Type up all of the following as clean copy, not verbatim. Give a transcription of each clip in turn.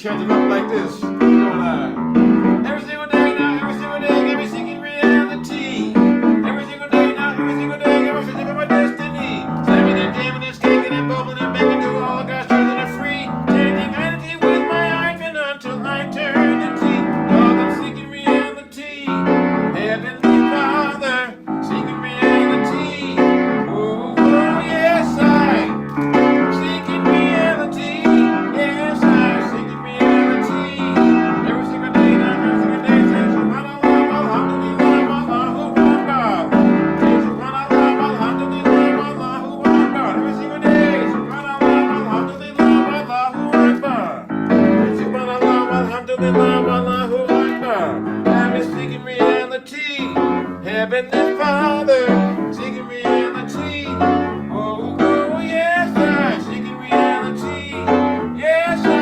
church that look like this. Going on. Every single day now, every single day, every seeking reality. Every single day now, every single day, every physical my destiny. Slamming and jamming and skanking and bubbling and banging to all God's children are free. Changing vanity with my hyphen until eternity. Dog, I'm seeking reality. Heavenly Father, seeking reality. Oh, yes, I. Seeking reality. Yes, I. Seeking reality. Every single day now, every single day, say, subhanallah, alhamdulillah, Allahu Akbar. Say, subhanallah, alhamdulillah, Allahu Akbar. Every single day, subhanallah, alhamdulillah, Allahu Akbar. Subhanallah, alhamdulillah, Allahu Akbar. I'm seeking reality. Heavenly Father, seeking reality. Oh, oh, yes, I. Seeking reality. Yes, I.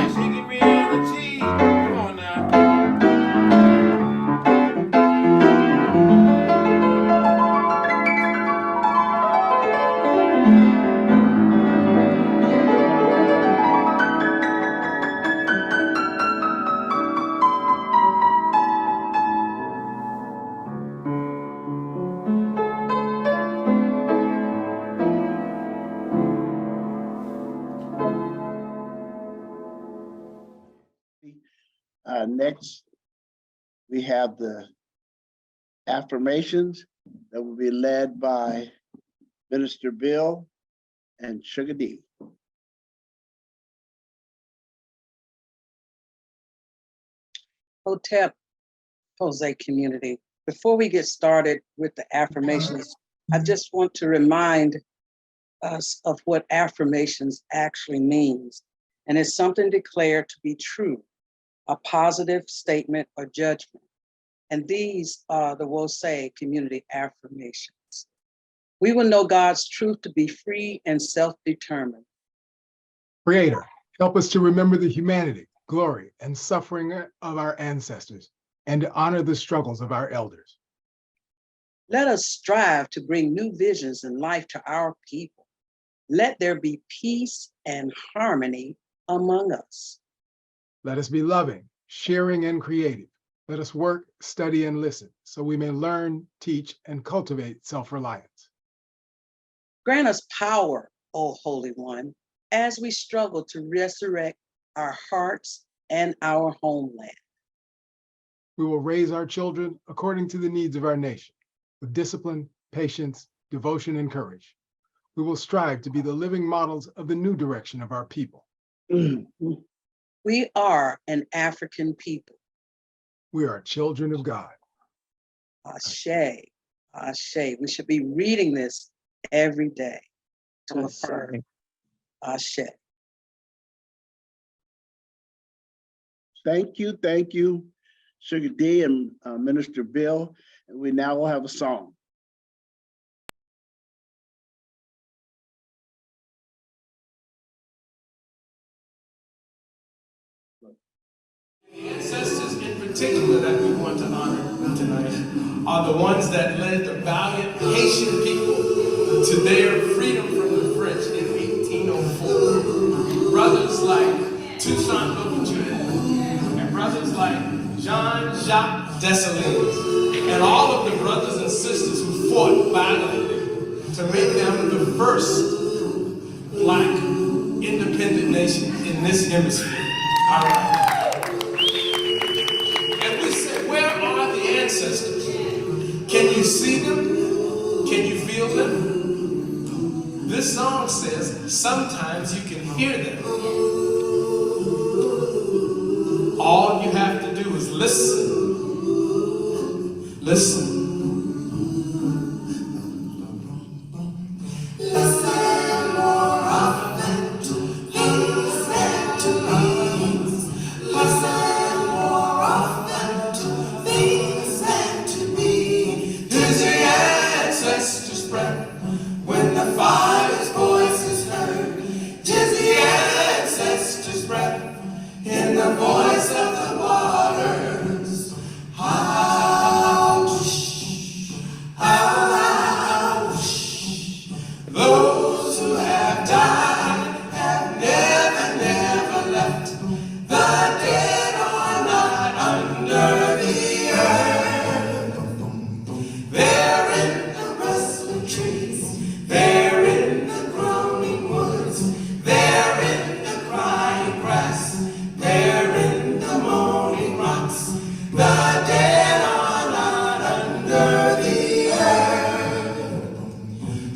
Seeking reality. Come on now. Next, we have the affirmations that will be led by Minister Bill and Sugar D. Hotep Jose community. Before we get started with the affirmations, I just want to remind us of what affirmations actually means. And it's something declared to be true, a positive statement or judgment. And these are the Wose community affirmations. We will know God's truth to be free and self-determined. Creator, help us to remember the humanity, glory, and suffering of our ancestors, and to honor the struggles of our elders. Let us strive to bring new visions and life to our people. Let there be peace and harmony among us. Let us be loving, sharing, and creative. Let us work, study, and listen, so we may learn, teach, and cultivate self-reliance. Grant us power, O Holy One, as we struggle to resurrect our hearts and our homeland. We will raise our children according to the needs of our nation, with discipline, patience, devotion, and courage. We will strive to be the living models of the new direction of our people. We are an African people. We are children of God. Ashe, Ashe. We should be reading this every day to affirm. Ashe. Thank you, Sugar D and Minister Bill. And we now will have a song. Ancestors in particular that we want to honor tonight are the ones that led the valiant Haitian people to their freedom from the French in 1804. Brothers like Toussaint Louverture and brothers like Jean-Jacques Dessalines and all of the brothers and sisters who fought valiantly to make them the first Black independent nation in this hemisphere. All right. Ancestors. Can you see them? Can you feel them? This song says sometimes you can hear them. All you have to do is listen. Listen. Those who have died have never left.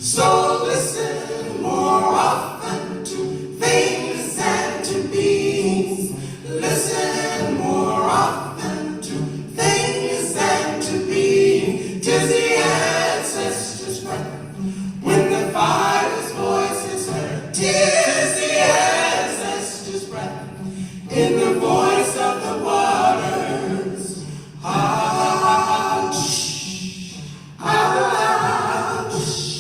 So listen more often to things and to beings. Listen more often to things and to beings. 'Tis the ancestors' breath when the fire's voice is heard. 'Tis the ancestors' breath in the voice of the waters. Ah, shh, ah, shh.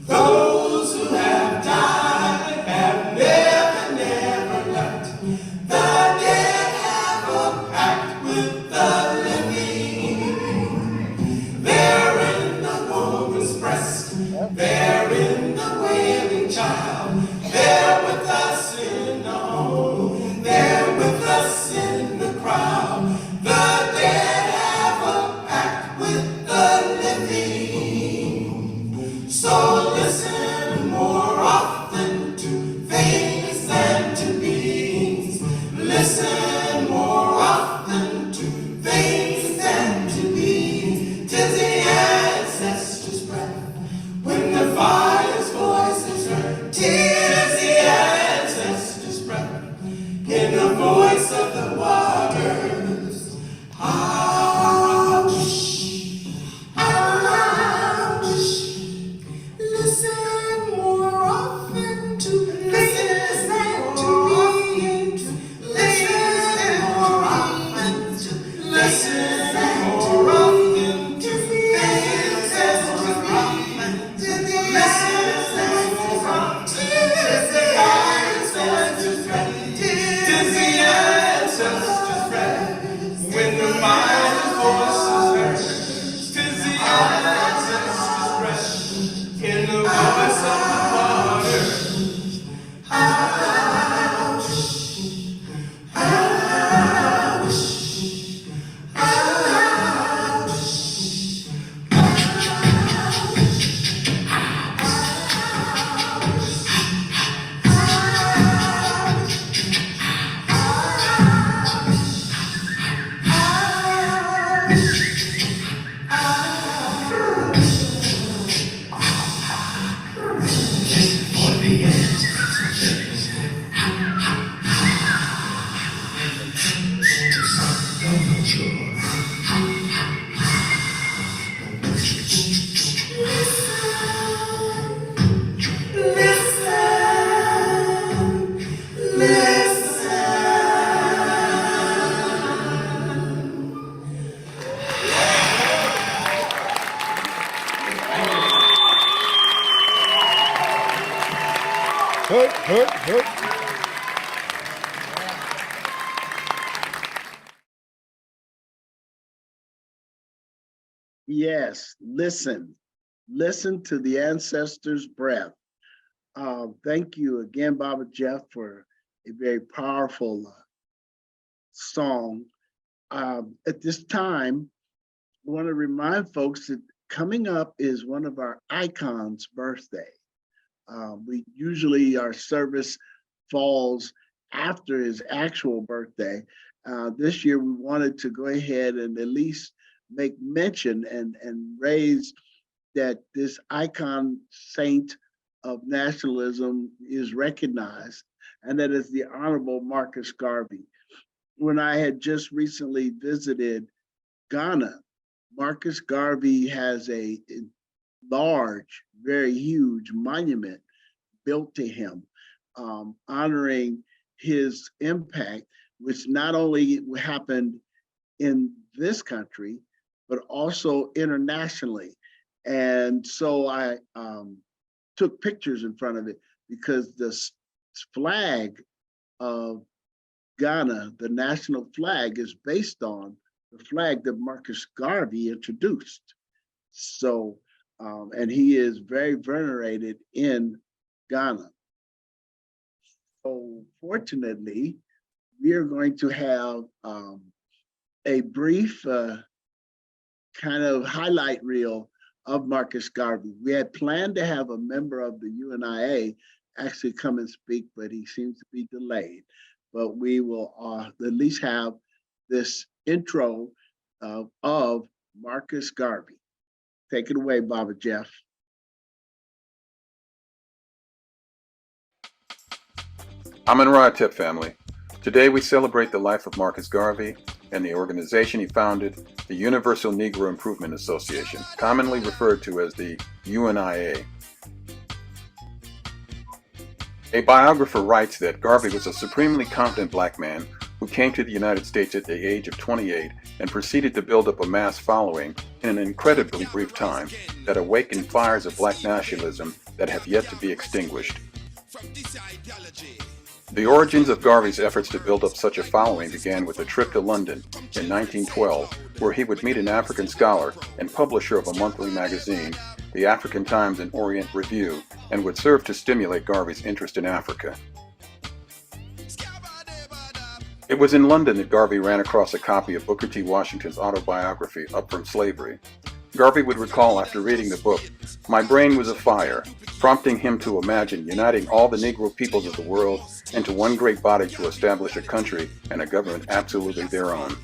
Those who have died have never, never left. The dead have a pact with the living. They're in the woman's breast. They're in the wailing child. They're with us in the home. They're with us in the crowd. The dead have a pact with the living. So listen more often to things than to beings. Listen more often to things than to beings. 'Tis the ancestors' breath when the fire's voice is heard. 'Tis the ancestors' breath in the voice of the waters. Ah, shh, ah, shh. Listen more often to things than to beings. Listen more often to listen more often to things than to beings. Listen more often to the ancestors' breath. 'Tis the ancestors' breath when the fire's voice is heard. 'Tis the ancestors' breath in the voice of the water. Yes, listen. Listen to the ancestors' breath. Thank you again, Baba Jeff, for a very powerful song. At this time, I want to remind folks that coming up is one of our icons' birthday. We usually, our service falls after his actual birthday. This year, we wanted to go ahead and at least make mention and raise that this icon saint of nationalism is recognized, and that is the Honorable Marcus Garvey. When I had just recently visited Ghana, Marcus Garvey has a large, very huge monument built to him, honoring his impact, which not only happened in this country, but also internationally. And so I took pictures in front of it because the flag of Ghana, the national flag, is based on the flag that Marcus Garvey introduced. So, and he is very venerated in Ghana. So fortunately, we are going to have a brief kind of highlight reel of Marcus Garvey. We had planned to have a member of the UNIA actually come and speak, but he seems to be delayed. But we will at least have this intro of Marcus Garvey. Take it away, Baba Jeff. Amen Ra Tip family. Today we celebrate the life of Marcus Garvey and the organization he founded, the Universal Negro Improvement Association, commonly referred to as the UNIA. A biographer writes that Garvey was a supremely competent black man who came to the United States at the age of 28 and proceeded to build up a mass following in an incredibly brief time that awakened fires of black nationalism that have yet to be extinguished. The origins of Garvey's efforts to build up such a following began with a trip to London in 1912, where he would meet an African scholar and publisher of a monthly magazine, the African Times and Orient Review, and would serve to stimulate Garvey's interest in Africa. It was in London that Garvey ran across a copy of Booker T. Washington's autobiography, Up From Slavery. Garvey would recall after reading the book, "My brain was afire," prompting him to imagine uniting all the Negro peoples of the world into one great body to establish a country and a government absolutely their own.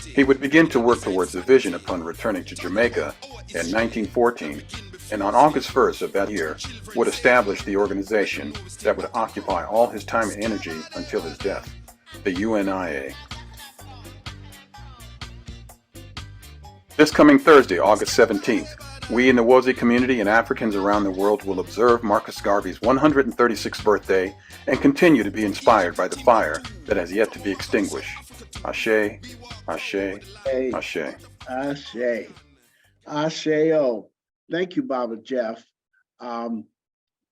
He would begin to work towards the vision upon returning to Jamaica in 1914, and on August 1st of that year would establish the organization that would occupy all his time and energy until his death, the UNIA. This coming Thursday, August 17th, we in the Wozi community and Africans around the world will observe Marcus Garvey's 136th birthday and continue to be inspired by the fire that has yet to be extinguished. Ashe, Ashe, Ashe. Ashe. Ashe-o. Thank you, Baba Jeff.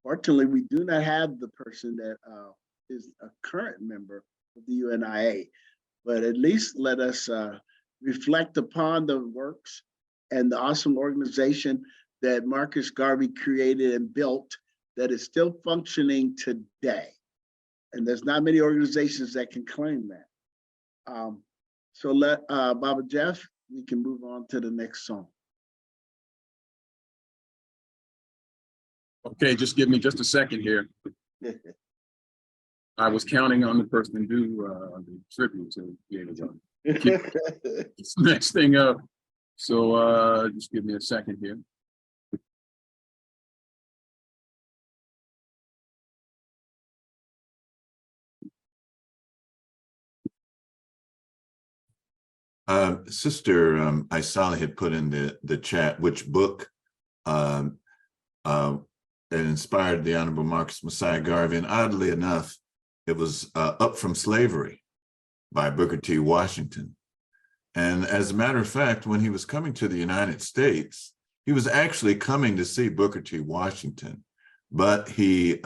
Fortunately, we do not have the person that is a current member of the UNIA, but at least let us reflect upon the works and the awesome organization that Marcus Garvey created and built that is still functioning today. And there's not many organizations that can claim that. So let Baba Jeff, we can move on to the next song. Okay, just give me just a second here. I was counting on the person to do the tribute to be able to keep this next thing up. So just give me a second here. Sister Isali had put in the chat which book that inspired the Honorable Marcus Messiah Garvey, and oddly enough, it was Up From Slavery by Booker T. Washington. And as a matter of fact, when he was coming to the United States, he was actually coming to see Booker T. Washington, but he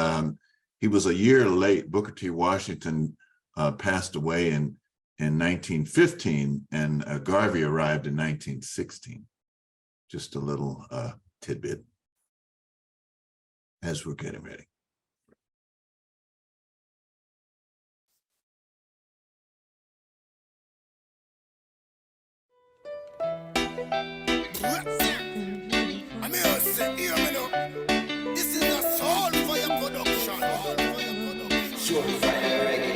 was a year late. Booker T. Washington passed away in 1915, and Garvey arrived in 1916. Just a little tidbit as we're getting ready. This is a soul fire production. Soul fire reggae.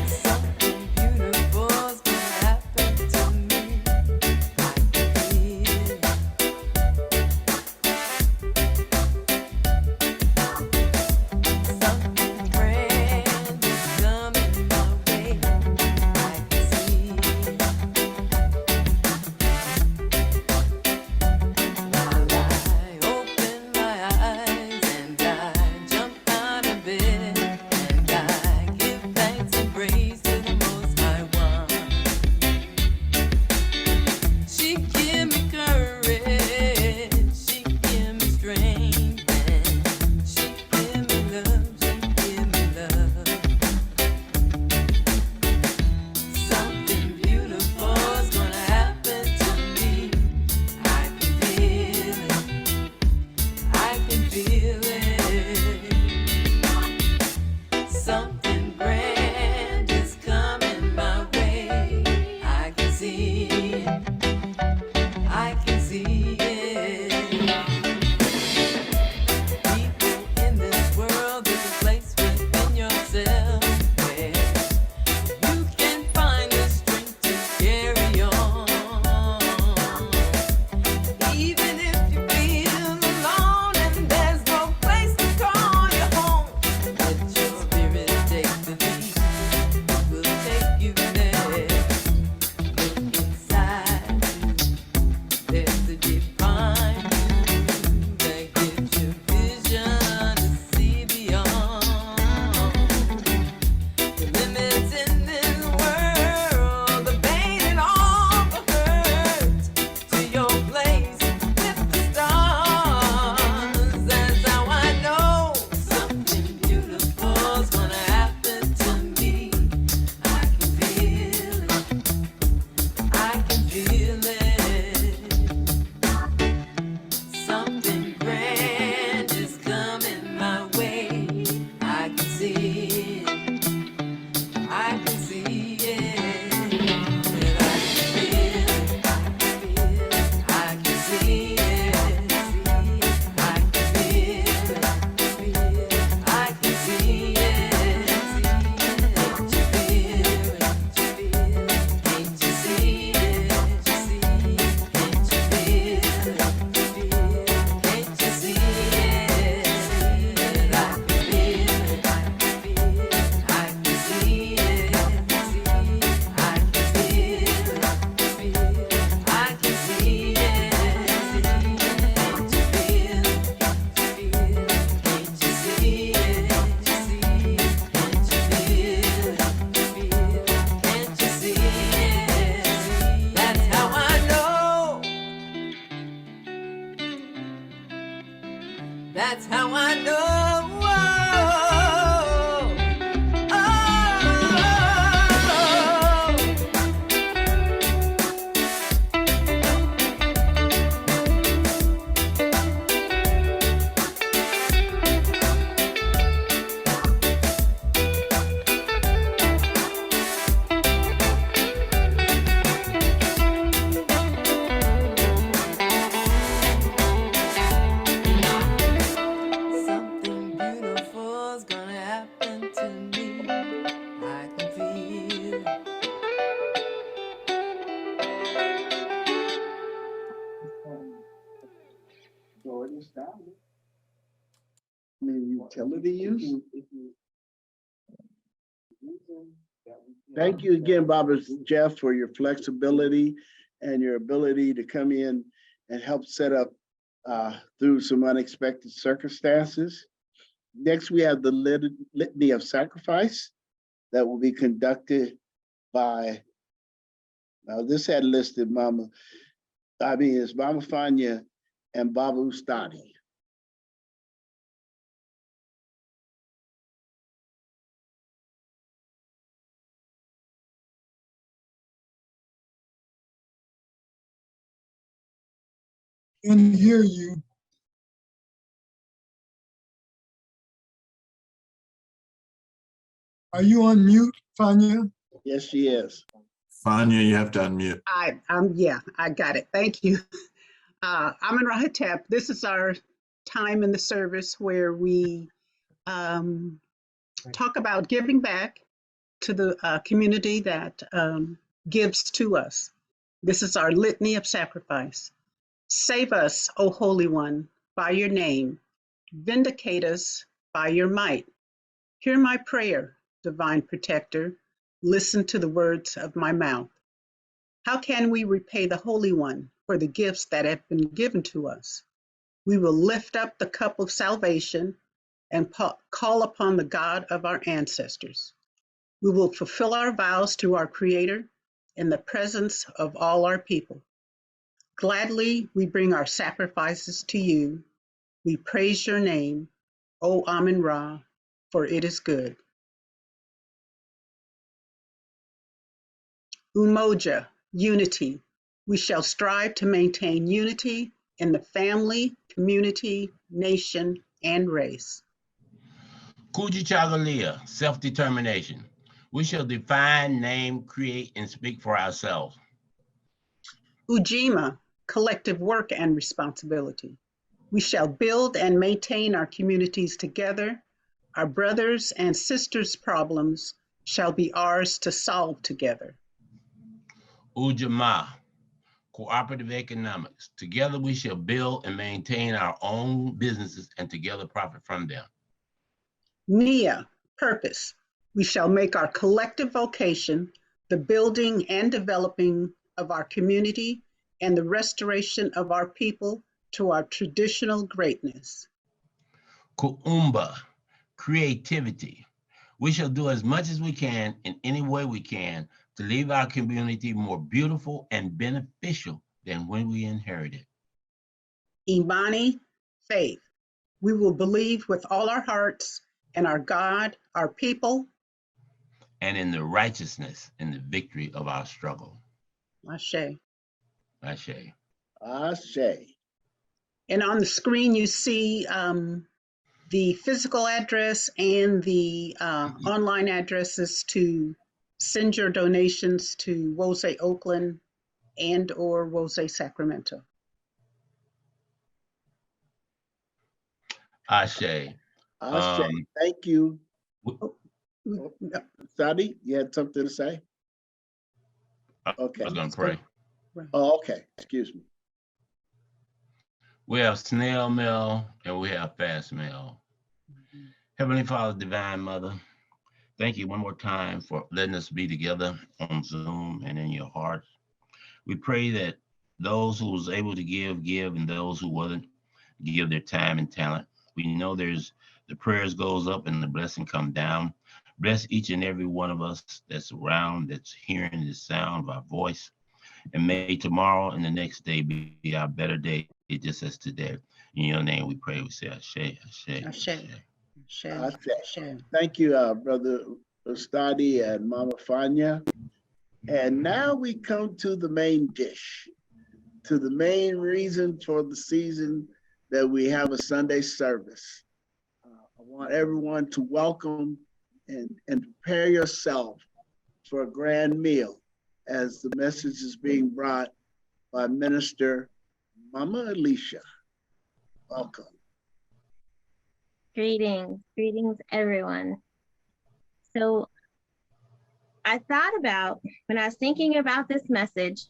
Something beautiful's gonna happen to me. I can feel it. Something grand is coming my way. I can see it. While I open my eyes and I jump out of bed. Something grand is coming my way. I can see it. I can see it. People in this world, there's a place within yourself where you can find the strength to carry on. Even if you feel alone and there's no place to call your home, let your spirit take the lead. It will take you there. Look inside. There's a divine view that gives you vision to see beyond the limits in this world, the pain and all the hurt. To your place with the stars. That's how I know something beautiful's gonna happen to me. I can feel it. I can feel it. Something grand is coming my way. I can see it. I can see it. And I can feel it. I can see it. I can feel it. I can see it. Can't you feel it? Can't you see it? Can't you feel it? Can't you see it? I can feel it. I can see it. I can see it. Can't you feel it? Can't you see it? Can't you feel it? Can't you see it? That's how I know. That's how I know. Oh. Something beautiful's gonna happen to me. I can feel it. Jordan Stone. I mean, utility use. Thank you again, Baba Jeff, for your flexibility and your ability to come in and help set up through some unexpected circumstances. Next, we have the Litany of Sacrifice that will be conducted by, now this had listed it's Mama Fania and Baba Ustadi. Can hear you. Are you on mute, Fania? Yes, she is. Fania, you have to unmute. Yeah, I got it. Thank you. I'm in Rahatep. This is our time in the service where we talk about giving back to the community that gives to us. This is our litany of sacrifice. Save us, O Holy One, by your name. Vindicate us by your might. Hear my prayer, divine protector. Listen to the words of my mouth. How can we repay the Holy One for the gifts that have been given to us? We will lift up the cup of salvation and call upon the God of our ancestors. We will fulfill our vows to our Creator in the presence of all our people. Gladly, we bring our sacrifices to you. We praise your name, O Amen Ra, for it is good. Umoja, unity. We shall strive to maintain unity in the family, community, nation, and race. Kujichagulia, self-determination. We shall define, name, create, and speak for ourselves. Ujima, collective work and responsibility. We shall build and maintain our communities together. Our brothers and sisters' problems shall be ours to solve together. Ujamaa, cooperative economics. Together we shall build and maintain our own businesses and together profit from them. Nia, purpose. We shall make our collective vocation the building and developing of our community and the restoration of our people to our traditional greatness. Kuumba, creativity. We shall do as much as we can in any way we can to leave our community more beautiful and beneficial than when we inherited. Imani, faith. We will believe with all our hearts in our God, our people. And in the righteousness and the victory of our struggle. Ashe. Ashe. Ashe. And on the screen, you see the physical address and the online addresses to send your donations to Wose Oakland and or Wose Sacramento. Ashe. Ashe. Thank you. No. Sadi, you had something to say? Okay. I was going to pray. Oh, okay. Excuse me. We have snail mail and we have fast mail. Heavenly Father, Divine Mother, thank you one more time for letting us be together on Zoom and in your hearts. We pray that those who was able to give, and those who wasn't, give their time and talent. We know there's the prayers goes up and the blessing come down. Bless each and every one of us that's around, that's hearing the sound of our voice. And may tomorrow and the next day be our better day, just as today. In your name we pray, we say Ashe, Ashe, Ashe. Ashe. Ashe. Thank you, Brother Ustadi and Mama Fanya. And now we come to the main dish, to the main reason for the season that we have a Sunday service. I want everyone to welcome and prepare yourself for a grand meal as the message is being brought by Minister Mama Alicia. Welcome. Greetings everyone. So I thought about, when I was thinking about this message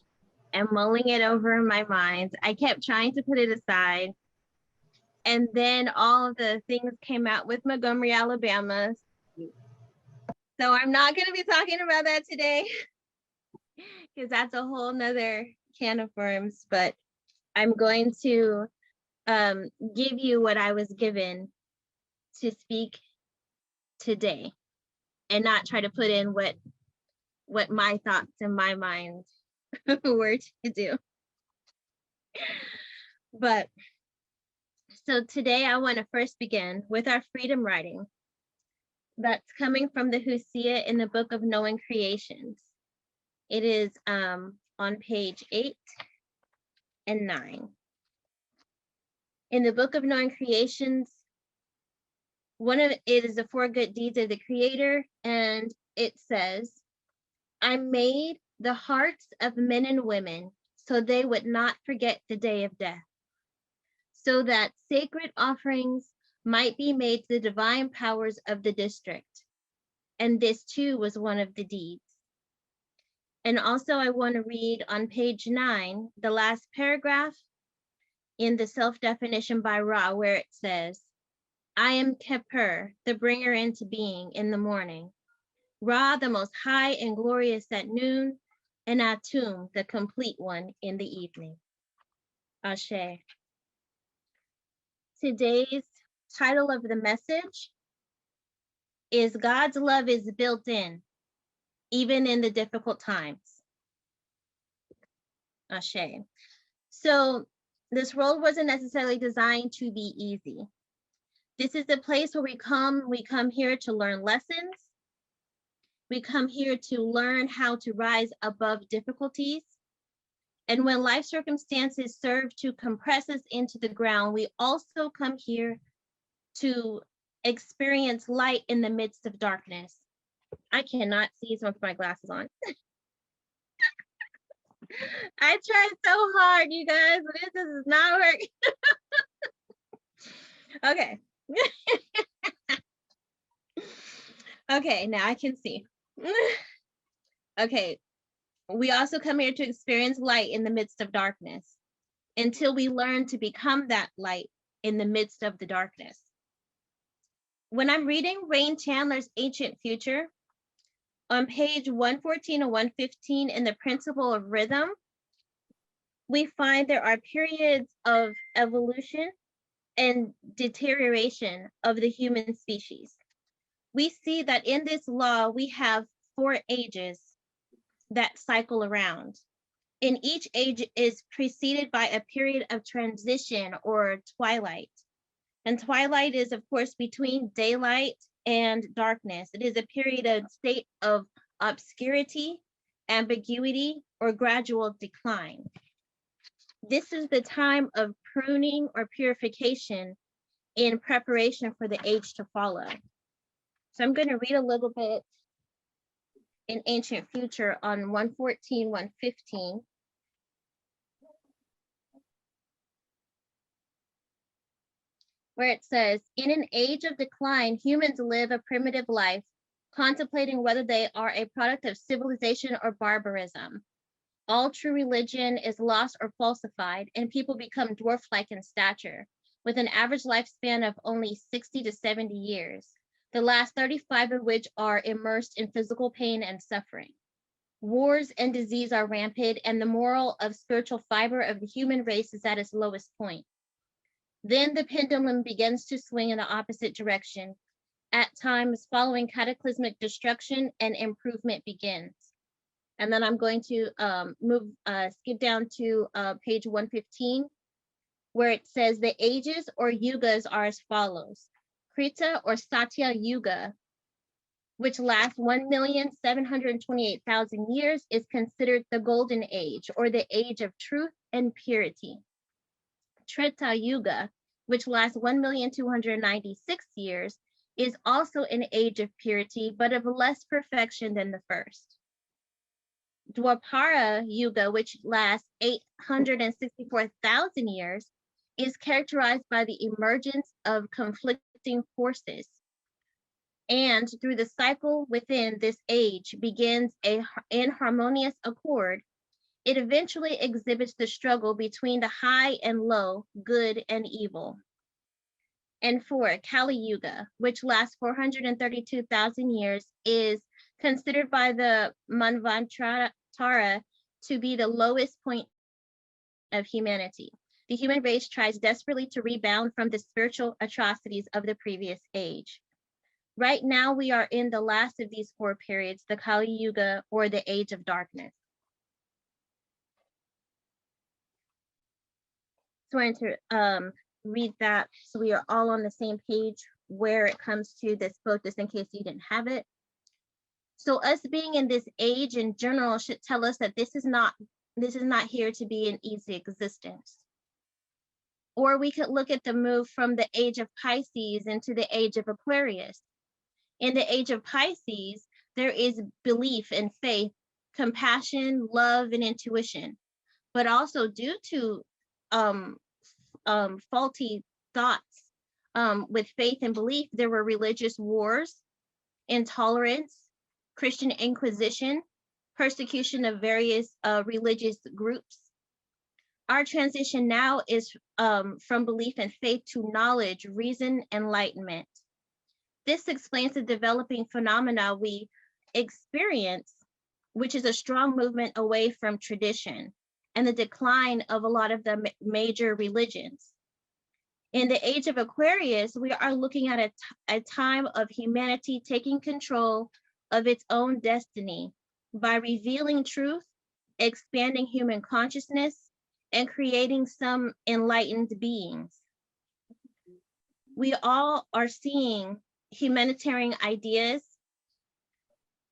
and mulling it over in my mind, I kept trying to put it aside. And then all of the things came out with Montgomery, Alabama. So I'm not going to be talking about that today because that's a whole nother can of worms, but I'm going to give you what I was given to speak today and not try to put in what my thoughts in my mind were to do. But so today I want to first begin with our freedom writing that's coming from the Hosea in the book of Knowing Creations. It is on page 8 and 9. In the book of Knowing Creations, one of it is the 4 good deeds of the Creator, and it says, I made the hearts of men and women so they would not forget the day of death, so that sacred offerings might be made to the divine powers of the district. And this too was one of the deeds. And also I want to read on page 9, the last paragraph in the self-definition by Ra, where it says, I am Khepri, the bringer into being in the morning, Ra, the most high and glorious at noon, and Atum, the complete one in the evening. Ashe. Today's title of the message is God's love is built in, even in the difficult times. Ashe. So this world wasn't necessarily designed to be easy. This is the place where we come here to learn lessons. We come here to learn how to rise above difficulties. And when life circumstances serve to compress us into the ground, we also come here to experience light in the midst of darkness. I cannot see, so I'm put my glasses on. I tried so hard, you guys, but this is not working. Okay. Okay, now I can see. Okay, we also come here to experience light in the midst of darkness until we learn to become that light in the midst of the darkness. When I'm reading Rain Chandler's Ancient Future, on page 114 and 115 in the Principle of Rhythm, we find there are periods of evolution and deterioration of the human species. We see that in this law, we have 4 ages that cycle around. And each age is preceded by a period of transition or twilight. And twilight is, of course, between daylight and darkness. It is a period of state of obscurity, ambiguity, or gradual decline. This is the time of pruning or purification in preparation for the age to follow. So I'm going to read a little bit in Ancient Future on 114, 115. Where it says, in an age of decline, humans live a primitive life, contemplating whether they are a product of civilization or barbarism. All true religion is lost or falsified, and people become dwarf-like in stature, with an average lifespan of only 60 to 70 years, the last 35 of which are immersed in physical pain and suffering. Wars and disease are rampant, and the moral of spiritual fiber of the human race is at its lowest point. Then the pendulum begins to swing in the opposite direction. At times, following cataclysmic destruction, and improvement begins. And then I'm going to skip down to page 115, where it says the ages or yugas are as follows. Krita or Satya Yuga, which lasts 1,728,000 years, is considered the golden age, or the age of truth and purity. Treta Yuga, which lasts 1,296 years, is also an age of purity, but of less perfection than the first. Dwapara Yuga, which lasts 864,000 years, is characterized by the emergence of conflicting forces. And through the cycle within this age begins an inharmonious accord. It eventually exhibits the struggle between the high and low, good and evil. And 4, Kali Yuga, which lasts 432,000 years, is considered by the Manvantara to be the lowest point of humanity. The human race tries desperately to rebound from the spiritual atrocities of the previous age. Right now, we are in the last of these 4 periods, the Kali Yuga, or the Age of Darkness. So I wanted to read that so we are all on the same page where it comes to this book, just in case you didn't have it. So us being in this age in general should tell us that this is not here to be an easy existence. Or we could look at the move from the age of Pisces into the age of Aquarius. In the age of Pisces, there is belief and faith, compassion, love, and intuition. But also due to faulty thoughts with faith and belief, there were religious wars, intolerance, Christian Inquisition, persecution of various religious groups. Our transition now is from belief and faith to knowledge, reason, enlightenment. This explains the developing phenomena we experience, which is a strong movement away from tradition and the decline of a lot of the major religions. In the age of Aquarius, we are looking at a time of humanity taking control of its own destiny by revealing truth, expanding human consciousness, and creating some enlightened beings. We all are seeing humanitarian ideas,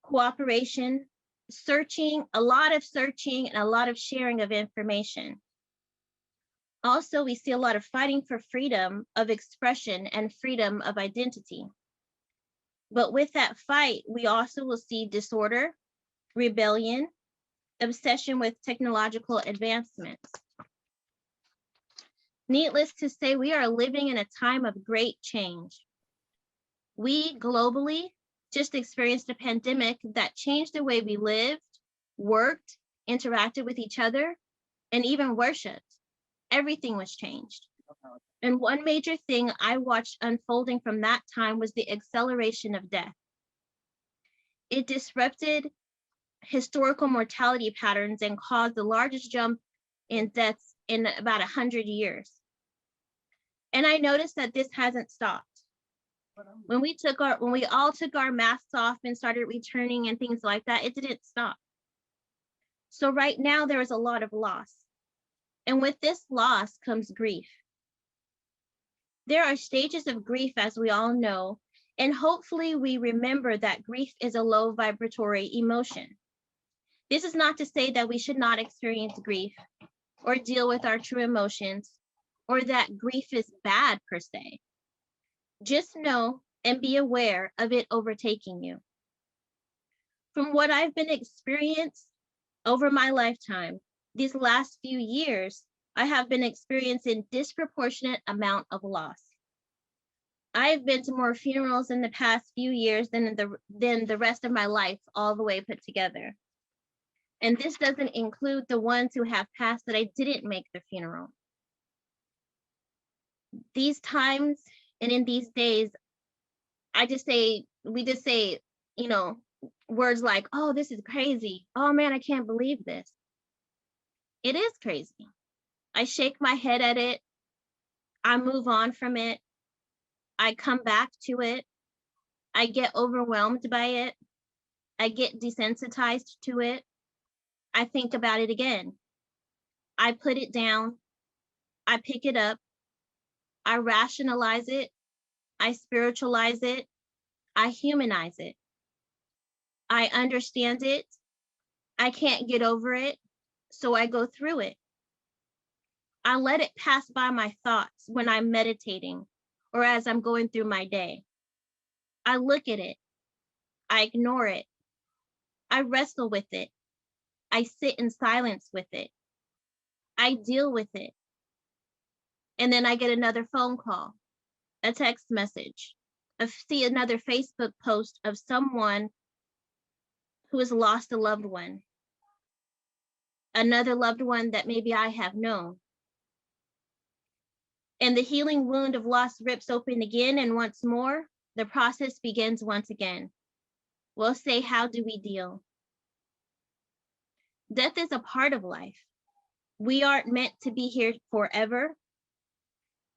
cooperation, searching, a lot of searching, and a lot of sharing of information. Also, we see a lot of fighting for freedom of expression and freedom of identity. But with that fight, we also will see disorder, rebellion, obsession with technological advancements. Needless to say, we are living in a time of great change. We globally just experienced a pandemic that changed the way we lived, worked, interacted with each other, and even worshiped. Everything was changed. And one major thing I watched unfolding from that time was the acceleration of death. It disrupted historical mortality patterns and caused the largest jump in deaths in about 100 years. And I noticed that this hasn't stopped. When we all took our masks off and started returning and things like that, it didn't stop. So right now there is a lot of loss. And with this loss comes grief. There are stages of grief, as we all know, and hopefully we remember that grief is a low vibratory emotion. This is not to say that we should not experience grief or deal with our true emotions, or that grief is bad per se. Just know and be aware of it overtaking you. From what I've been experienced over my lifetime, these last few years, I have been experiencing disproportionate amount of loss. I've been to more funerals in the past few years than the rest of my life, all the way put together. And this doesn't include the ones who have passed that I didn't make the funeral. These times and in these days, we just say, words like, oh, this is crazy. Oh man, I can't believe this. It is crazy. I shake my head at it. I move on from it. I come back to it. I get overwhelmed by it. I get desensitized to it. I think about it again. I put it down. I pick it up. I rationalize it. I spiritualize it. I humanize it. I understand it. I can't get over it, so I go through it. I let it pass by my thoughts when I'm meditating or as I'm going through my day. I look at it. I ignore it. I wrestle with it. I sit in silence with it. I deal with it. And then I get another phone call, a text message, see another Facebook post of someone who has lost a loved one, another loved one that maybe I have known. And the healing wound of loss rips open again, and once more, the process begins once again. We'll say, how do we deal? Death is a part of life. We aren't meant to be here forever.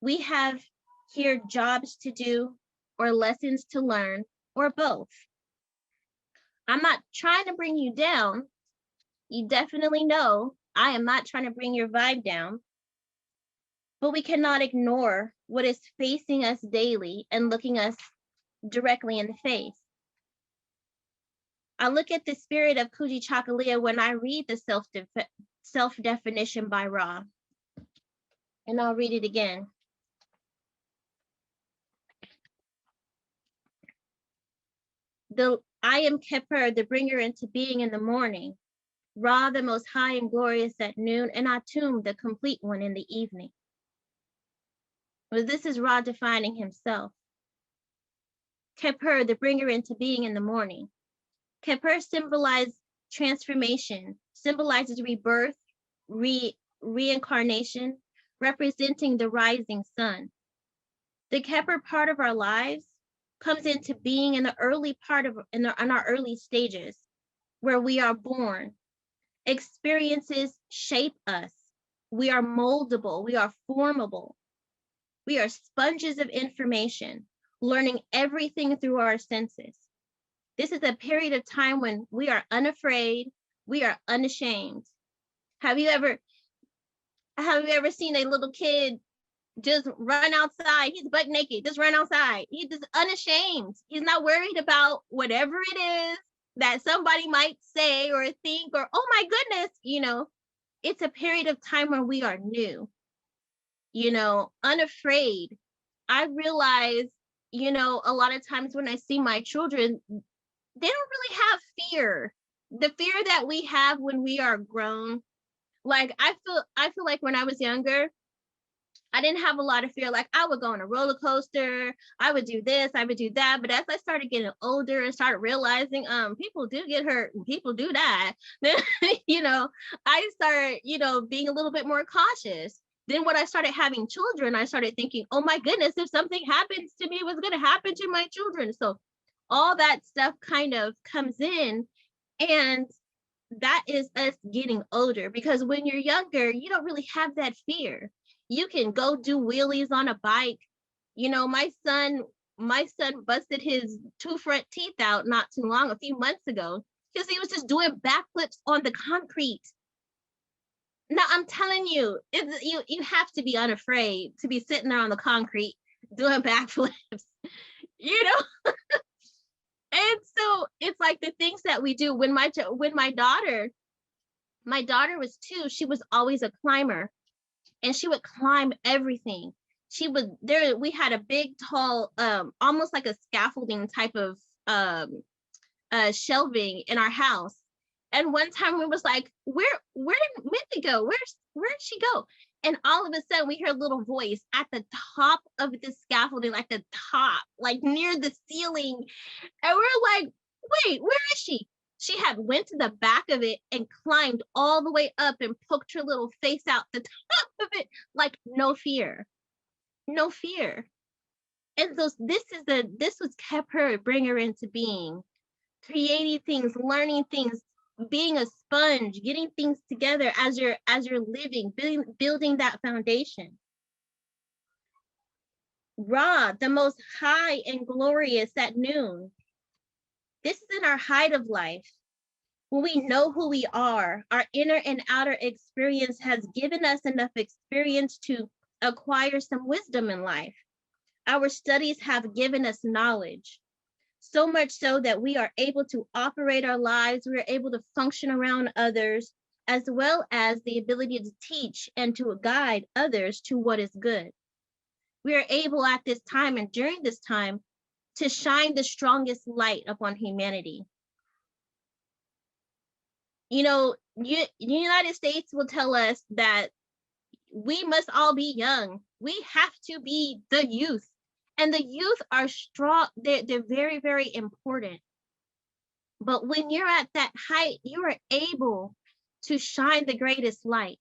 We have here jobs to do or lessons to learn, or both. I'm not trying to bring you down. You definitely know I am not trying to bring your vibe down. But we cannot ignore what is facing us daily and looking us directly in the face. I look at the spirit of Kujichagulia when I read the self-definition by Ra. And I'll read it again. I am Khepri, the bringer into being in the morning, Ra, the most high and glorious at noon, and Atum, the complete one in the evening. Well, this is Ra defining himself. Khepri, the bringer into being in the morning. Khepri symbolizes transformation, symbolizes rebirth, reincarnation, representing the rising sun. The Khepri part of our lives comes into being in the early part of in our early stages, where we are born. Experiences shape us. We are moldable. We are formable. We are sponges of information, learning everything through our senses. This is a period of time when we are unafraid, we are unashamed. Have you ever seen a little kid just run outside? He's butt naked, just run outside. He's just unashamed. He's not worried about whatever it is that somebody might say or think, or, oh my goodness, it's a period of time where we are new. unafraid. I realize, a lot of times when I see my children, they don't really have fear. The fear that we have when we are grown. Like I feel like when I was younger, I didn't have a lot of fear. Like I would go on a roller coaster, I would do this, I would do that. But as I started getting older and started realizing people do get hurt and people do die, then I started, being a little bit more cautious. Then when I started having children, I started thinking, oh my goodness, if something happens to me, what's gonna happen to my children? So all that stuff kind of comes in, and that is us getting older, because when you're younger, you don't really have that fear. You can go do wheelies on a bike. My son busted his 2 front teeth out not too long, a few months ago, because he was just doing backflips on the concrete. Now I'm telling you, you have to be unafraid to be sitting there on the concrete doing backflips, And so it's like the things that we do. When my daughter was 2, she was always a climber, and she would climb everything. We had a big, tall, almost like a scaffolding type of shelving in our house. And one time we was like, where did Mindy go? Where'd she go? And all of a sudden we hear a little voice at the top of the scaffolding, like the top, like near the ceiling. And we're like, wait, where is she? She had went to the back of it and climbed all the way up and poked her little face out the top of it, like no fear. No fear. And so this was kept her, bring her into being, creating things, learning things, being a sponge, getting things together as you're living, building that foundation. Ra, the most high and glorious at noon. This is in our height of life. When we know who we are, our inner and outer experience has given us enough experience to acquire some wisdom in life. Our studies have given us knowledge. So much so that we are able to operate our lives, we are able to function around others, as well as the ability to teach and to guide others to what is good. We are able at this time and during this time to shine the strongest light upon humanity. The United States will tell us that we must all be young. We have to be the youth. And the youth are strong, they're very, very important. But when you're at that height, you are able to shine the greatest light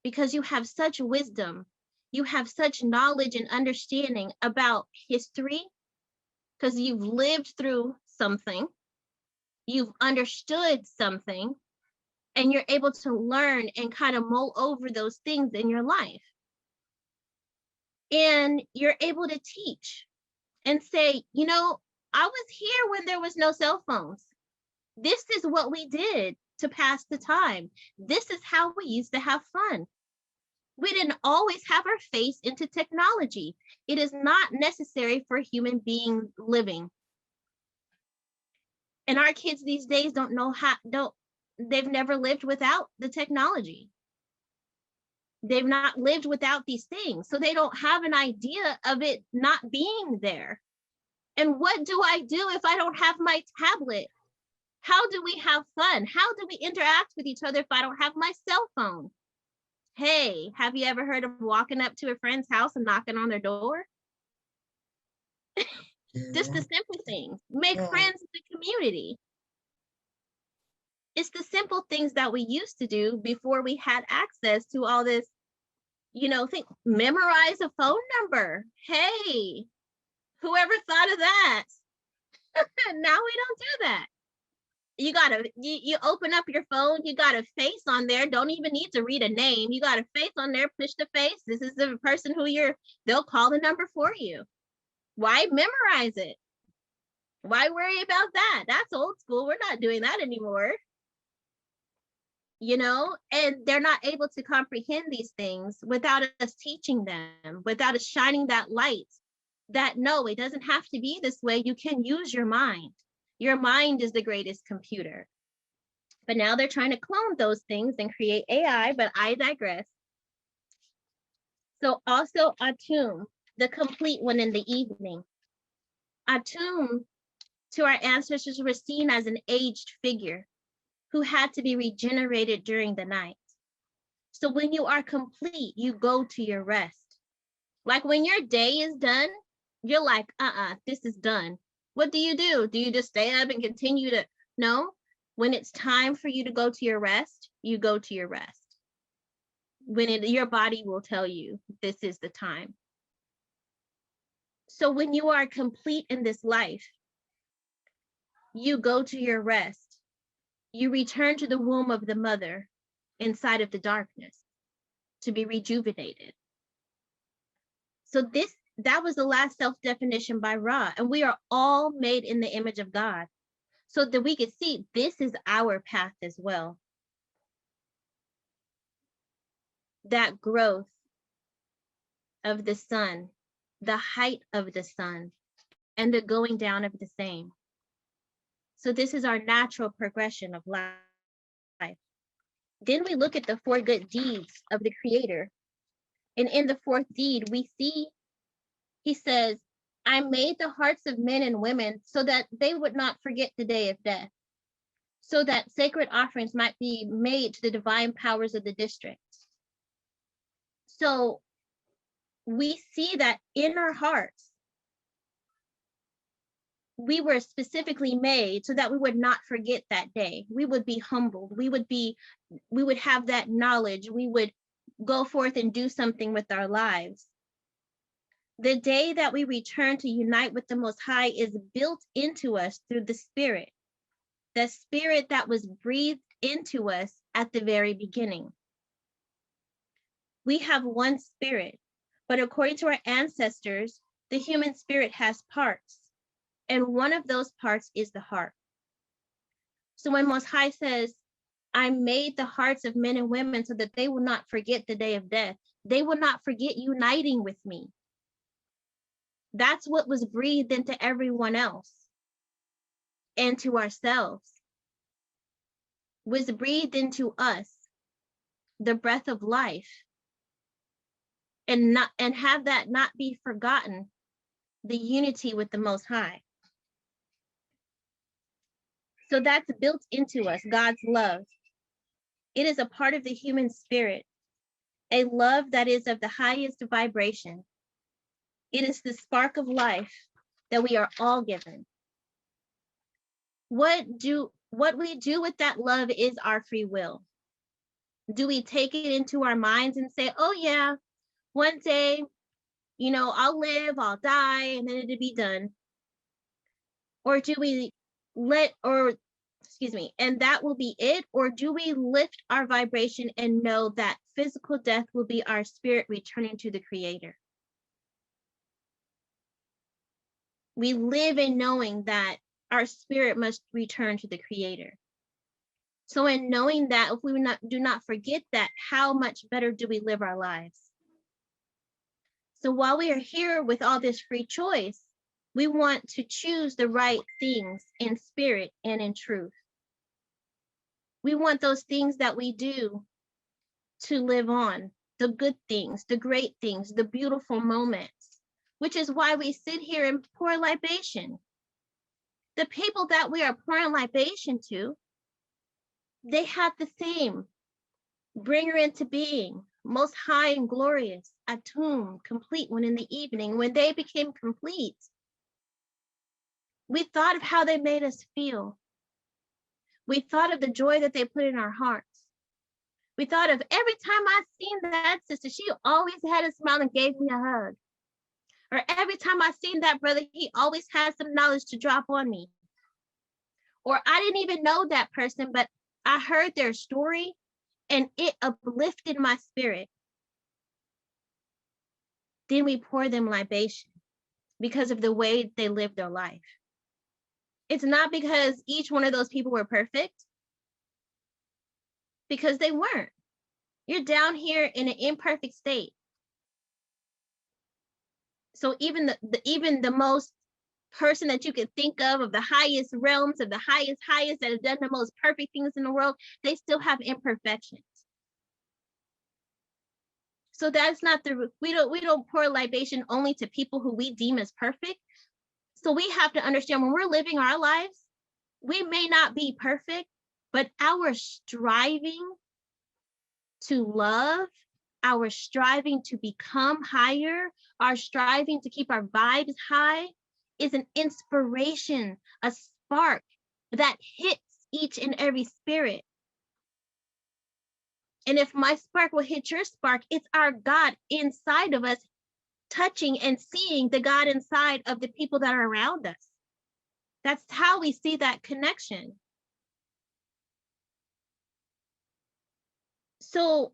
because you have such wisdom. You have such knowledge and understanding about history because you've lived through something, you've understood something, and you're able to learn and kind of mull over those things in your life. And you're able to teach and say, I was here when there was no cell phones. This is what we did to pass the time. This is how we used to have fun. We didn't always have our face into technology. It is not necessary for a human being living. And our kids these days they've never lived without the technology. They've not lived without these things. So they don't have an idea of it not being there. And what do I do if I don't have my tablet? How do we have fun? How do we interact with each other if I don't have my cell phone? Hey, have you ever heard of walking up to a friend's house and knocking on their door? Just the simple things. Make friends in the community. It's the simple things that we used to do before we had access to all this, memorize a phone number. Hey, whoever thought of that? Now we don't do that. You open up your phone, you got a face on there, don't even need to read a name. You got a face on there, push the face. This is the person they'll call the number for you. Why memorize it? Why worry about that? That's old school. We're not doing that anymore. And they're not able to comprehend these things without us teaching them, without us shining that light that no, it doesn't have to be this way. You can use your mind. Your mind is the greatest computer. But now they're trying to clone those things and create AI, but I digress. So also Atum, the complete one in the evening. Atum, to our ancestors, were seen as an aged figure who had to be regenerated during the night. So when you are complete, you go to your rest. Like when your day is done, you're like, this is done. What do? Do you just stay up and continue to? No. When it's time for you to go to your rest, you go to your rest. When your body will tell you this is the time. So when you are complete in this life, you go to your rest. You return to the womb of the mother inside of the darkness to be rejuvenated. So that was the last self-definition by Ra, and we are all made in the image of God, so that we could see this is our path as well. That growth of the sun, the height of the sun, and the going down of the same. So this is our natural progression of life. Then we look at the 4 good deeds of the Creator. And in the 4th deed, we see, he says, I made the hearts of men and women so that they would not forget the day of death, so that sacred offerings might be made to the divine powers of the district. So we see that in our hearts, we were specifically made so that we would not forget that day. We would be humbled. We would have that knowledge. We would go forth and do something with our lives. The day that we return to unite with the Most High is built into us through the Spirit that was breathed into us at the very beginning. We have one spirit, but according to our ancestors, the human spirit has parts, and one of those parts is the heart. So when Most High says, I made the hearts of men and women so that they will not forget the day of death, they will not forget uniting with me. That's what was breathed into everyone else and to ourselves, was breathed into us, the breath of life, and have that not be forgotten, the unity with the Most High. So that's built into us, God's love. It is a part of the human spirit, a love that is of the highest vibration. It is the spark of life that we are all given. What we do with that love is our free will. Do we take it into our minds and say, oh yeah, one day, I'll live, I'll die, and then it'll be done? Or do we and that will be it? Or do we lift our vibration and know that physical death will be our spirit returning to the Creator? We live in knowing that our spirit must return to the Creator. So in knowing that, if we do not forget that, how much better do we live our lives? So while we are here with all this free choice, we want to choose the right things in spirit and in truth. We want those things that we do to live on, the good things, the great things, the beautiful moments, which is why we sit here and pour libation. The people that we are pouring libation to, they had the same bringer into being, most high and glorious, Atum, complete one in the evening. When they became complete, we thought of how they made us feel. We thought of the joy that they put in our hearts. We thought of every time I seen that sister, she always had a smile and gave me a hug. Or every time I seen that brother, he always had some knowledge to drop on me. Or I didn't even know that person, but I heard their story and it uplifted my spirit. Then we pour them libation because of the way they lived their life. It's not because each one of those people were perfect, because they weren't. You're down here in an imperfect state. So even the most person that you could think of the highest realms, of the highest that have done the most perfect things in the world, they still have imperfections. So that's not the, we don't pour libation only to people who we deem as perfect. So we have to understand when we're living our lives, we may not be perfect, but our striving to love, our striving to become higher, our striving to keep our vibes high is an inspiration, a spark that hits each and every spirit. And if my spark will hit your spark, it's our God inside of us touching and seeing the God inside of the people that are around us. That's how we see that connection. So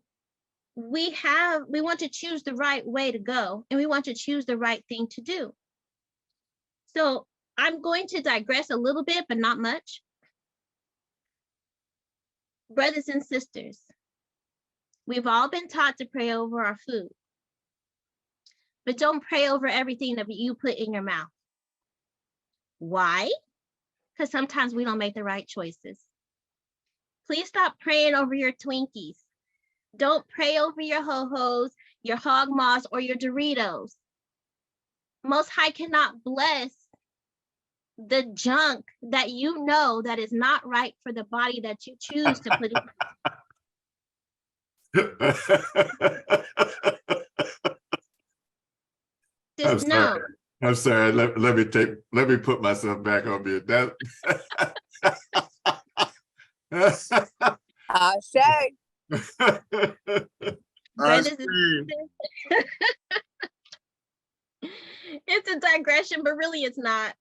we want to choose the right way to go, and we want to choose the right thing to do. So I'm going to digress a little bit, but not much. Brothers and sisters, we've all been taught to pray over our food, but don't pray over everything that you put in your mouth. Why? Because sometimes we don't make the right choices. Please stop praying over your Twinkies. Don't pray over your Ho-Hos, your Hog Moss, or your Doritos. Most High cannot bless the junk that you know that is not right for the body that you choose to put in. I'm Just know. sorry. I'm sorry. Let me put myself back on mute. That I say. Brothers and sisters, it's a digression, but really it's not.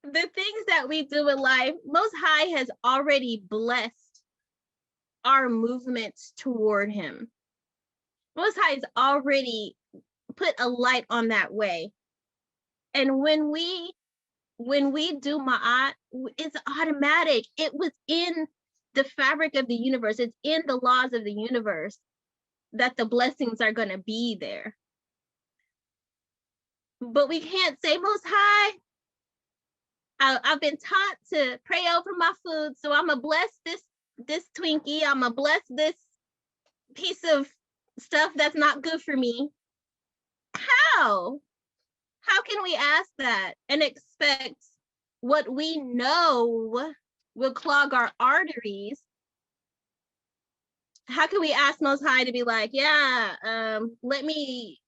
The things that we do in life, Most High has already blessed our movements toward him. Most High has already put a light on that way. And when we do ma'at, it's automatic. It was in the fabric of the universe. It's in the laws of the universe that the blessings are going to be there. But we can't say, Most High, I've been taught to pray over my food, so I'm gonna bless this Twinkie. I'm gonna bless this piece of stuff that's not good for me. How? How can we ask that and expect what we know will clog our arteries? How can we ask Most High to be like, yeah, let me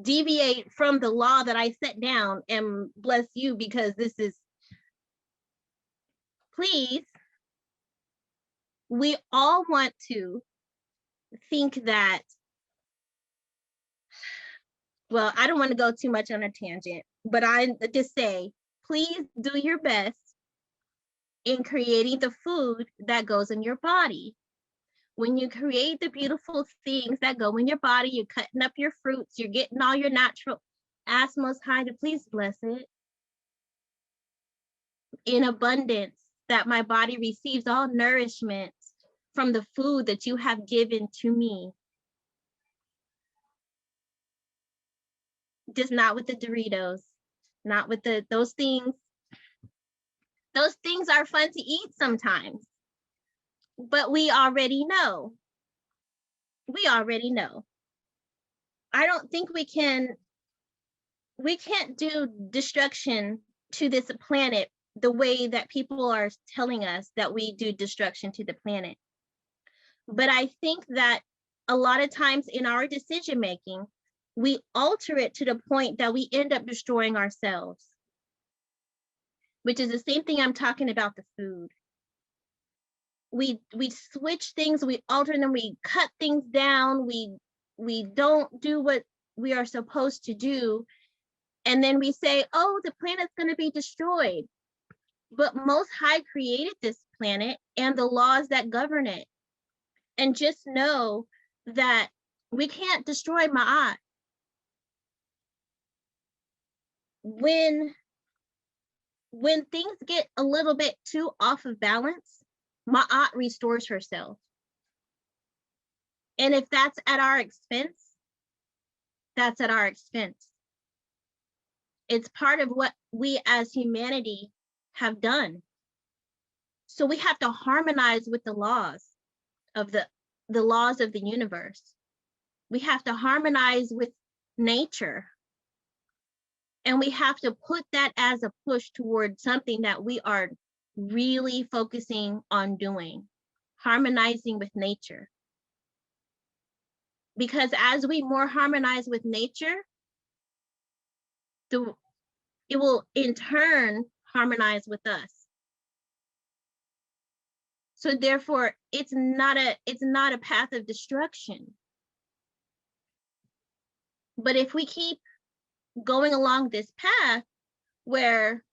deviate from the law that I set down and bless you because this is, please. We all want to think that, well, I don't want to go too much on a tangent, but I just say, please do your best in creating the food that goes in your body. When you create the beautiful things that go in your body, you're cutting up your fruits, you're getting all your natural, ask Most High to please bless it in abundance, that my body receives all nourishment from the food that you have given to me. Just not with the Doritos, not with those things. Those things are fun to eat sometimes, but we already know. We already know. I don't think we can't do destruction to this planet the way that people are telling us that we do destruction to the planet. But I think that a lot of times in our decision making, we alter it to the point that we end up destroying ourselves, which is the same thing I'm talking about the food. We switch things, we alter them, we cut things down, we don't do what we are supposed to do. And then we say, oh, the planet's going to be destroyed. But Most High created this planet and the laws that govern it. And just know that we can't destroy Ma'at. When things get a little bit too off of balance, Ma'at restores herself. And if that's at our expense, that's at our expense. It's part of what we as humanity have done. So we have to harmonize with the laws of the laws of the universe. We have to harmonize with nature. And we have to put that as a push toward something that we are really focusing on doing, harmonizing with nature. Because as we more harmonize with nature, it will in turn harmonize with us. So therefore, it's not a path of destruction. But if we keep going along this path where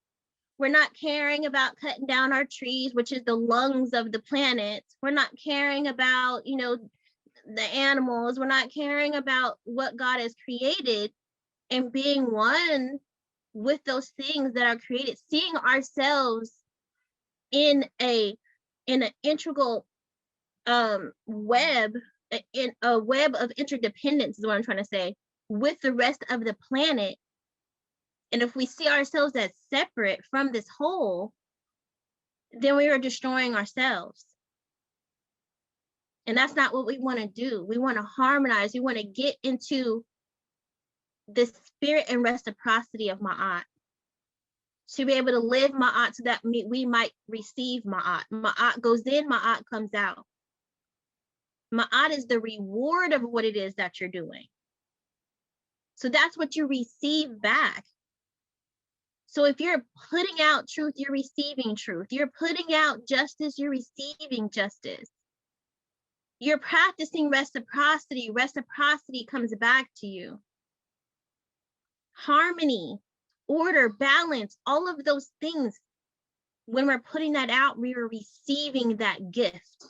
we're not caring about cutting down our trees, which is the lungs of the planet, we're not caring about, the animals, we're not caring about what God has created, and being one with those things that are created, seeing ourselves in an integral web, in a web of interdependence is what I'm trying to say, with the rest of the planet. And if we see ourselves as separate from this whole, then we are destroying ourselves. And that's not what we want to do. We want to harmonize. We want to get into the spirit and reciprocity of Ma'at, to be able to live Ma'at so that we might receive Ma'at. Ma'at goes in, Ma'at comes out. Ma'at is the reward of what it is that you're doing. So that's what you receive back. So if you're putting out truth, you're receiving truth. You're putting out justice, you're receiving justice. You're practicing reciprocity. Reciprocity comes back to you. Harmony, order, balance, all of those things. When we're putting that out, we are receiving that gift.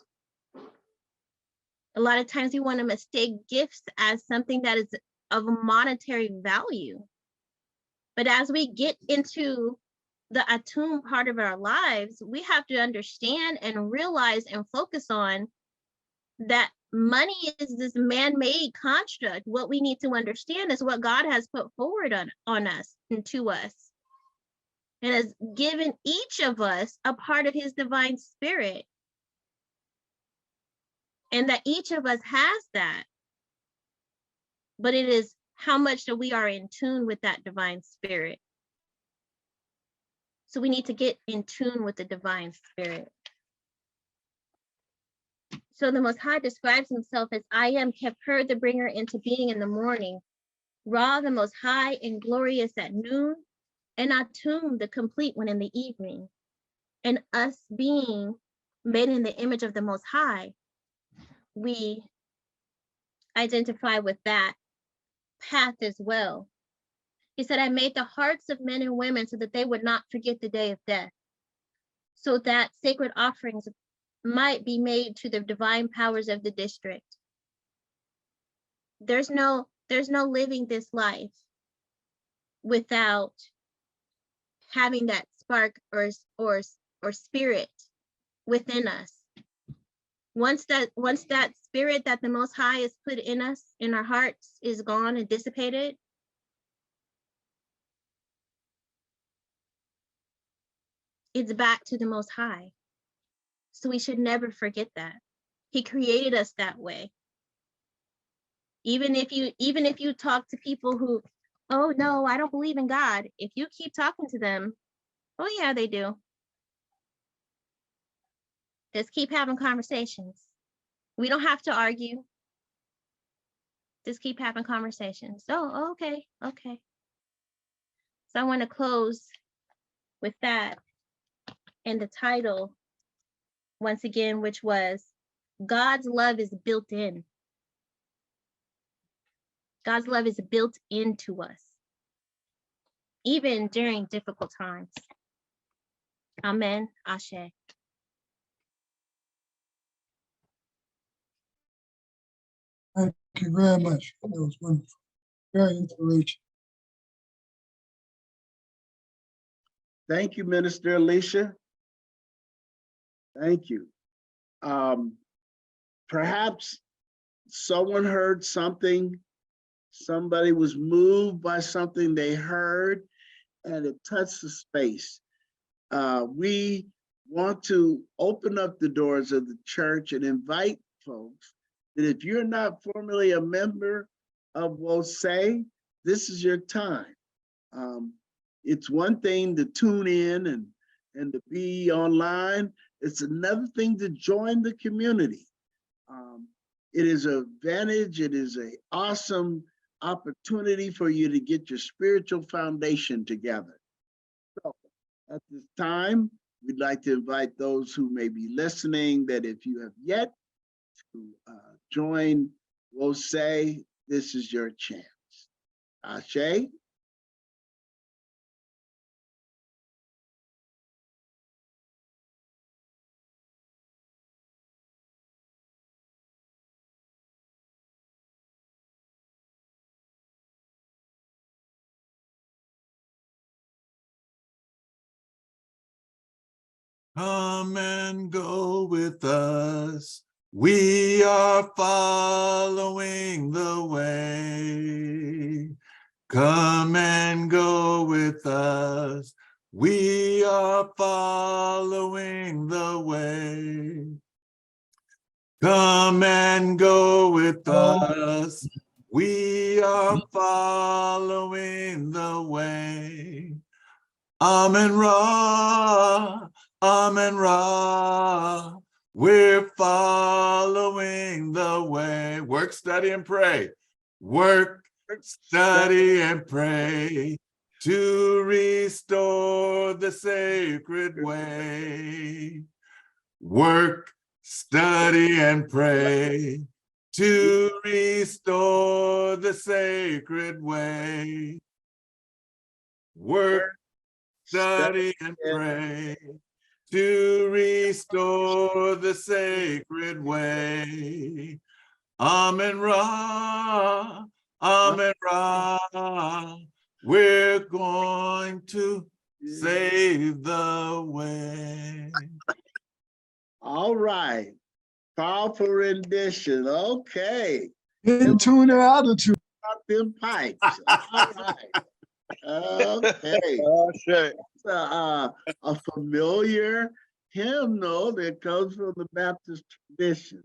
A lot of times we want to mistake gifts as something that is of monetary value. But as we get into the Atum part of our lives, we have to understand and realize and focus on that money is this man-made construct. What we need to understand is what God has put forward on us and to us, and has given each of us a part of his divine spirit. And that each of us has that. But it is how much that we are in tune with that divine spirit. So we need to get in tune with the divine spirit. So the Most High describes himself as I am Khepher, the bringer into being in the morning, Ra, the Most High and glorious at noon, and Atum, the complete one in the evening. And us being made in the image of the Most High, we identify with that path as well. He said, I made the hearts of men and women so that they would not forget the day of death, so that sacred offerings might be made to the divine powers of the district. There's no living this life without having that spark or spirit within us. Once that spirit that the Most High has put in us, in our hearts, is gone and dissipated, it's back to the Most High. So we should never forget that. He created us that way. Even if you talk to people who, oh no, I don't believe in God, if you keep talking to them, oh yeah, they do. Just keep having conversations. We don't have to argue. Just keep having conversations. Oh, okay. So I want to close with that and the title once again, which was God's love is built in. God's love is built into us, even during difficult times. Amen. Ashe. Thank you very much. That was wonderful. Very inspirational. Thank you, Minister Alicia. Thank you. Perhaps someone heard something, somebody was moved by something they heard, and it touched the space. We want to open up the doors of the church and invite folks that if you're not formally a member of WOSE, this is your time. It's one thing to tune in and to be online. It's another thing to join the community. It is an advantage. It is an awesome opportunity for you to get your spiritual foundation together. So at this time, we'd like to invite those who may be listening that if you have yet to join WOSE, this is your chance. Ashe? Come and go with us. We are following the way. Come and go with us. We are following the way. Come and go with us. We are following the way. Amen Ra, Amen Ra. We're following the way. Work, study, and pray. Work, study, and pray to restore the sacred way. Work, study, and pray to restore the sacred way. Work, study, and pray to restore the sacred way. Amen Ra, Amen Ra. We're going to save the way. All right. Powerful rendition. Okay. In tune and altitude. Got them pipes. All right. Okay. A familiar hymnal that comes from the Baptist tradition.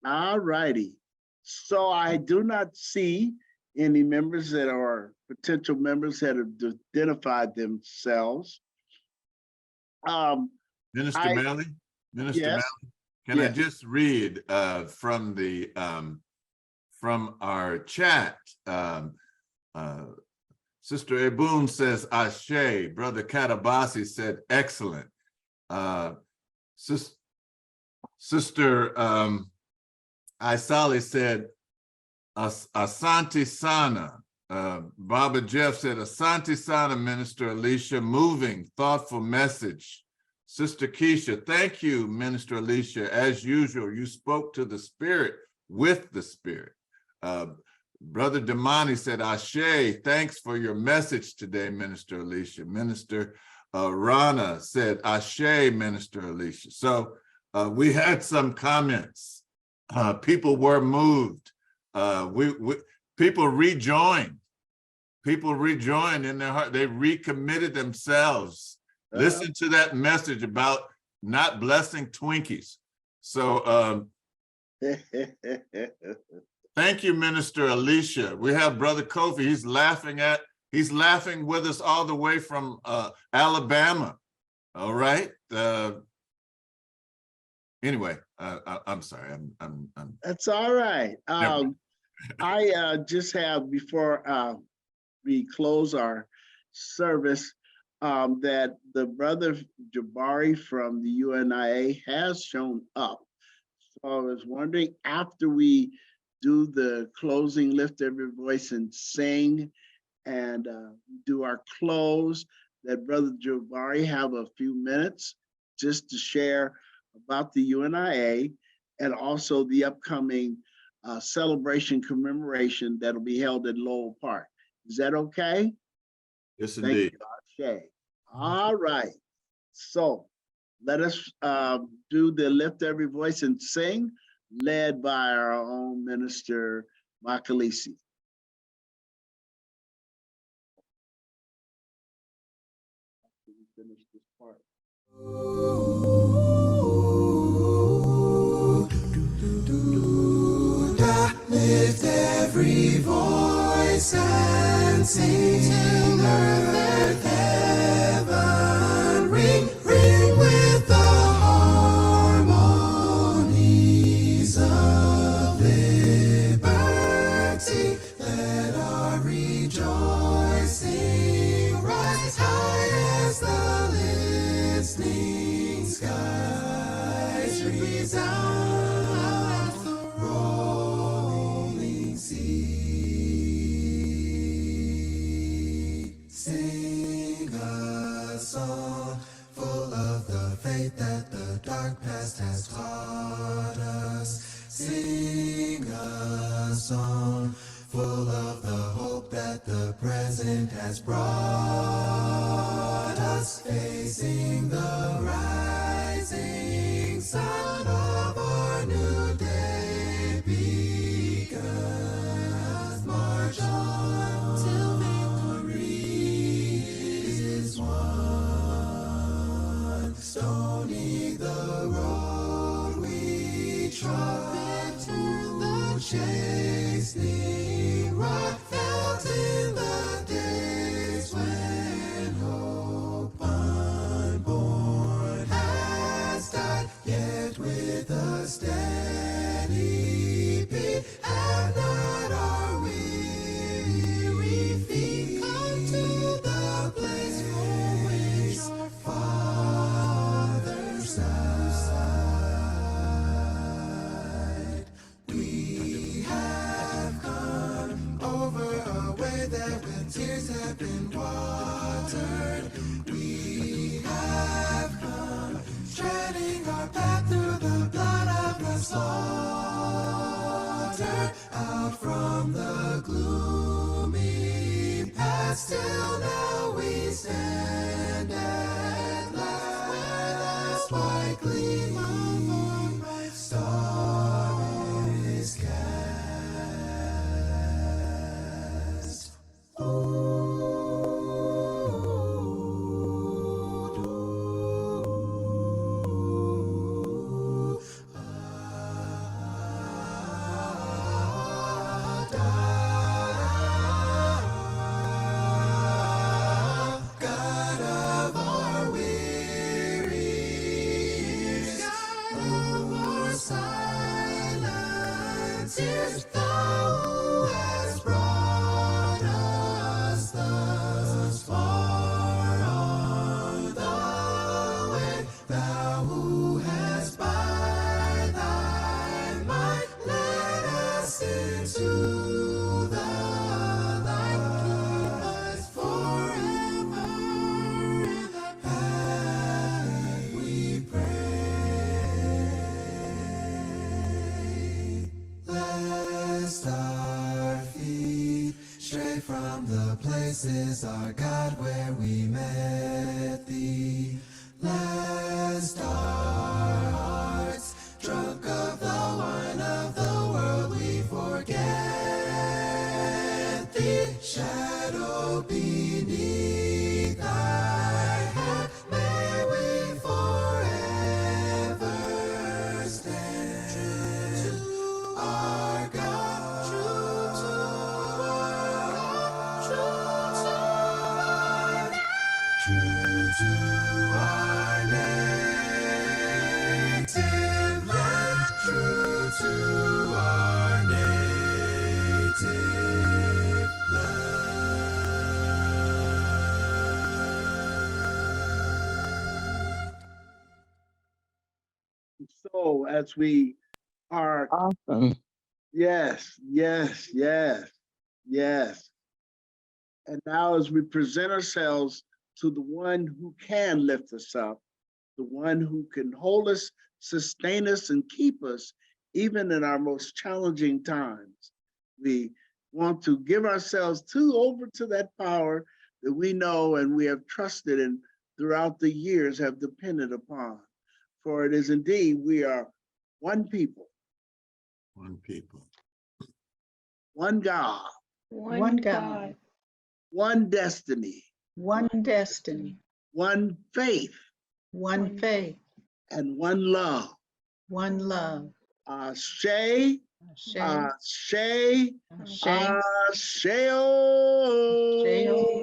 All righty. So I do not see any members that are potential members that have identified themselves. Minister Malley, Minister Yes. Malley, can I Yes. just read from the from our chat? Sister Ebun says Ashe. Brother Katabasi said excellent. Sister Isali said Asante Sana. Baba Jeff said Asante Sana, Minister Alicia, moving, thoughtful message. Sister Keisha, thank you, Minister Alicia. As usual, you spoke to the Spirit with the Spirit. Brother Damani said, Ashe, thanks for your message today, Minister Alicia. Minister Rana said, Ashe, Minister Alicia. So we had some comments. People were moved. People rejoined. People rejoined in their heart. They recommitted themselves. Listen to that message about not blessing Twinkies. So thank you, Minister Alicia. We have Brother Kofi. He's laughing with us all the way from Alabama. All right. Anyway, I'm sorry. I'm That's all right. I just have before we close our service that the brother Jabari from the UNIA has shown up. So I was wondering, after we do the closing, lift every voice and sing, and do our close, that Brother Jabari have a few minutes just to share about the UNIA and also the upcoming celebration commemoration that'll be held at Lowell Park. Is that okay? Yes, Thank indeed. you, Ashe. All right. So let us do the lift every voice and sing, led by our own Minister Makalisi. Finish this part. Do, do, do, do. and sing till earth and heaven ring, ring with the harmonies of liberty. Let our rejoicing rise high as the listening skies resound the rolling sea. Sing a song full of the faith that the dark past has taught us. Sing a song full of the hope that the present has brought us. Facing the rising sun of our new day begun. March on till victory is won. Stony the road we trod through the chastening rock, felt in the days when hope unborn has died, yet with a steady beat and not our weary feet come to the place from which our fathers died. We have come over a way that with tears have been watered. We have come treading our path through the blood of the slaughter, out from the gloomy past till now we stand at last. White gleam of our bright star is cast. God of our weary years, God of our silent tears, thou who hast brought us thus far on the way, thou who hast by thy might led us into the light, keep us forever in the path we pray. Lest our feet stray from the places, our God, where we met thee. Lest our hearts, drunk of the wine of the world, we forget thee. Shadow beneath thy hand, may we forever stand. True to our God, true to our God, true to our native land, true to our native land. So as we are, Awesome. yes, yes, yes, yes. And now as we present ourselves to the one who can lift us up, the one who can hold us, sustain us, and keep us even in our most challenging times, we want to give ourselves over to that power that we know and we have trusted and throughout the years have depended upon. For it is indeed, we are one people, One people. one God, One God, one destiny, one destiny, one faith, one faith, and one love. one love. Ashe, Shay, Shay. Shayo.